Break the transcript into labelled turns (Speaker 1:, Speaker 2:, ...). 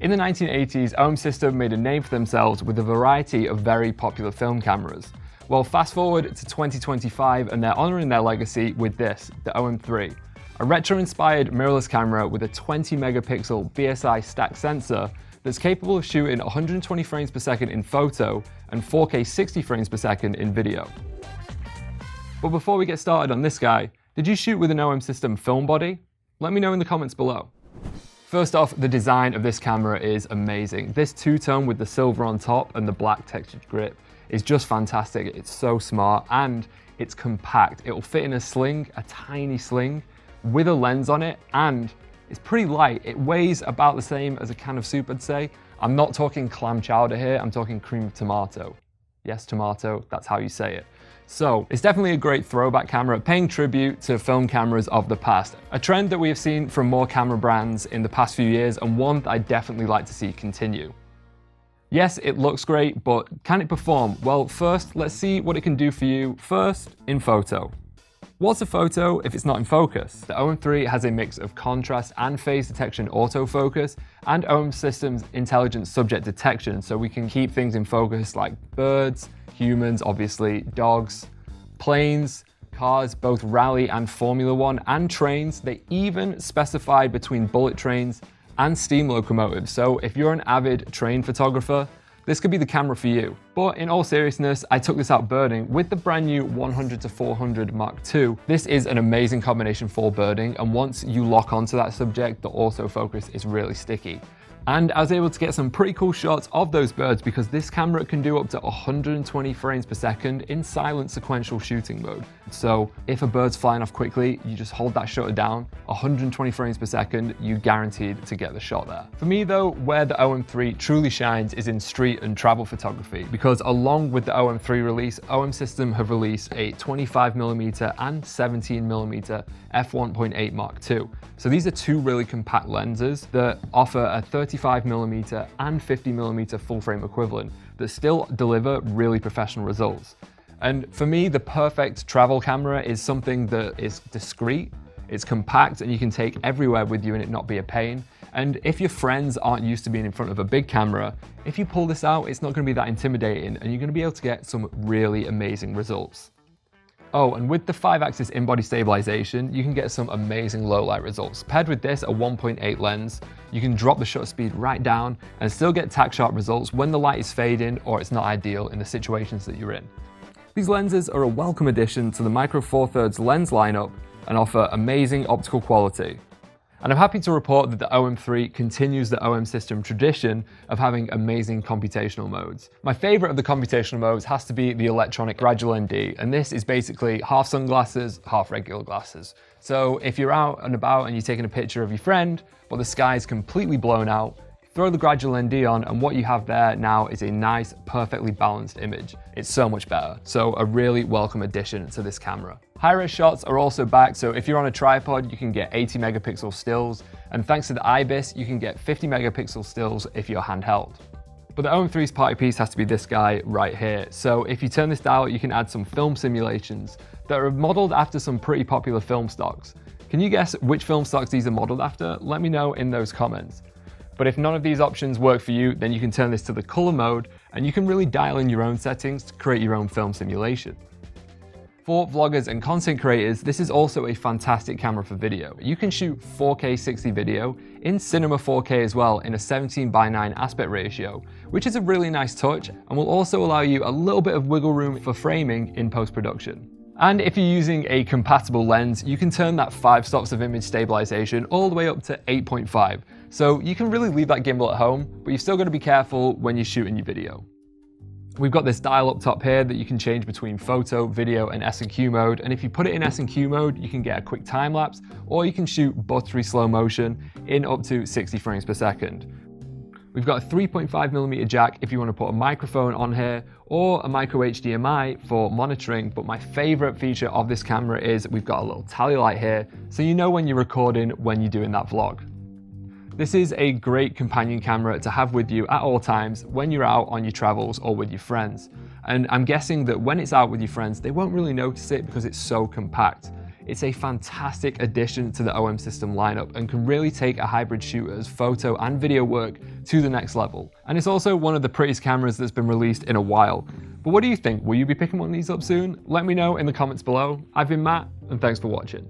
Speaker 1: In the 1980s, OM System made a name for themselves with a variety of very popular film cameras. Well, fast forward to 2025 and they're honoring their legacy with this, the OM-3. A retro-inspired mirrorless camera with a 20 megapixel BSI stacked sensor that's capable of shooting 120 frames per second in photo and 4K 60 frames per second in video. But before we get started on this guy, did you shoot with an OM System film body? Let me know in the comments below. First off, the design of this camera is amazing. This two-tone with the silver on top and the black textured grip is just fantastic. It's so smart and it's compact. It will fit in a sling, a tiny sling, with a lens on it, and it's pretty light. It weighs about the same as a can of soup, I'd say. I'm not talking clam chowder here, I'm talking cream of tomato. Yes, tomato, that's how you say it. So it's definitely a great throwback camera, paying tribute to film cameras of the past. A trend that we have seen from more camera brands in the past few years, and one that I definitely like to see continue. Yes, it looks great, but can it perform? Well, first, let's see what it can do for you first in photo. What's a photo if it's not in focus? The OM-3 has a mix of contrast and phase detection autofocus and OM System's intelligent subject detection, so we can keep things in focus like birds, humans, obviously, dogs, planes, cars, both rally and Formula One, and trains. They even specified between bullet trains and steam locomotives. So if you're an avid train photographer, this could be the camera for you. But in all seriousness, I took this out birding with the brand new 100-400 Mark II. This is an amazing combination for birding, and once you lock onto that subject, the autofocus is really sticky. And I was able to get some pretty cool shots of those birds because this camera can do up to 120 frames per second in silent sequential shooting mode. So if a bird's flying off quickly, you just hold that shutter down, 120 frames per second, you're guaranteed to get the shot there. For me though, where the OM-3 truly shines is in street and travel photography, because along with the OM-3 release, OM System have released a 25mm and 17mm f1.8 Mark II. So these are two really compact lenses that offer a 35mm and 50mm full frame equivalent that still deliver really professional results. And for me, the perfect travel camera is something that is discreet, it's compact, and you can take everywhere with you and it not be a pain. And if your friends aren't used to being in front of a big camera, if you pull this out, it's not going to be that intimidating and you're going to be able to get some really amazing results. Oh, and with the 5-axis in-body stabilization, you can get some amazing low-light results. Paired with this, a 1.8 lens, you can drop the shutter speed right down and still get tack-sharp results when the light is fading or it's not ideal in the situations that you're in. These lenses are a welcome addition to the Micro Four Thirds lens lineup and offer amazing optical quality. And I'm happy to report that the OM-3 continues the OM System tradition of having amazing computational modes. My favorite of the computational modes has to be the electronic Gradual ND, and this is basically half sunglasses, half regular glasses. So if you're out and about and you're taking a picture of your friend, but the sky is completely blown out, throw the Gradual ND on and what you have there now is a nice, perfectly balanced image. It's so much better. So a really welcome addition to this camera. High-res shots are also back, so if you're on a tripod, you can get 80 megapixel stills, and thanks to the IBIS, you can get 50 megapixel stills if you're handheld. But the OM-3's party piece has to be this guy right here. So if you turn this dial, you can add some film simulations that are modeled after some pretty popular film stocks. Can you guess which film stocks these are modeled after? Let me know in those comments. But if none of these options work for you, then you can turn this to the color mode and you can really dial in your own settings to create your own film simulation. For vloggers and content creators, this is also a fantastic camera for video. You can shoot 4K 60 video in Cinema 4K as well in a 17:9 aspect ratio, which is a really nice touch and will also allow you a little bit of wiggle room for framing in post-production. And if you're using a compatible lens, you can turn that 5 stops of image stabilization all the way up to 8.5. So you can really leave that gimbal at home, but you've still got to be careful when you're shooting your video. We've got this dial up top here that you can change between photo, video, and S&Q mode. And if you put it in S&Q mode, you can get a quick time lapse, or you can shoot buttery slow motion in up to 60 frames per second. We've got a 3.5mm jack if you want to put a microphone on here, or a micro HDMI for monitoring, but my favorite feature of this camera is we've got a little tally light here, so you know when you're recording when you're doing that vlog. This is a great companion camera to have with you at all times when you're out on your travels or with your friends. And I'm guessing that when it's out with your friends, they won't really notice it because it's so compact. It's a fantastic addition to the OM system lineup and can really take a hybrid shooter's photo and video work to the next level. And it's also one of the prettiest cameras that's been released in a while. But what do you think? Will you be picking one of these up soon? Let me know in the comments below. I've been Matt, and thanks for watching.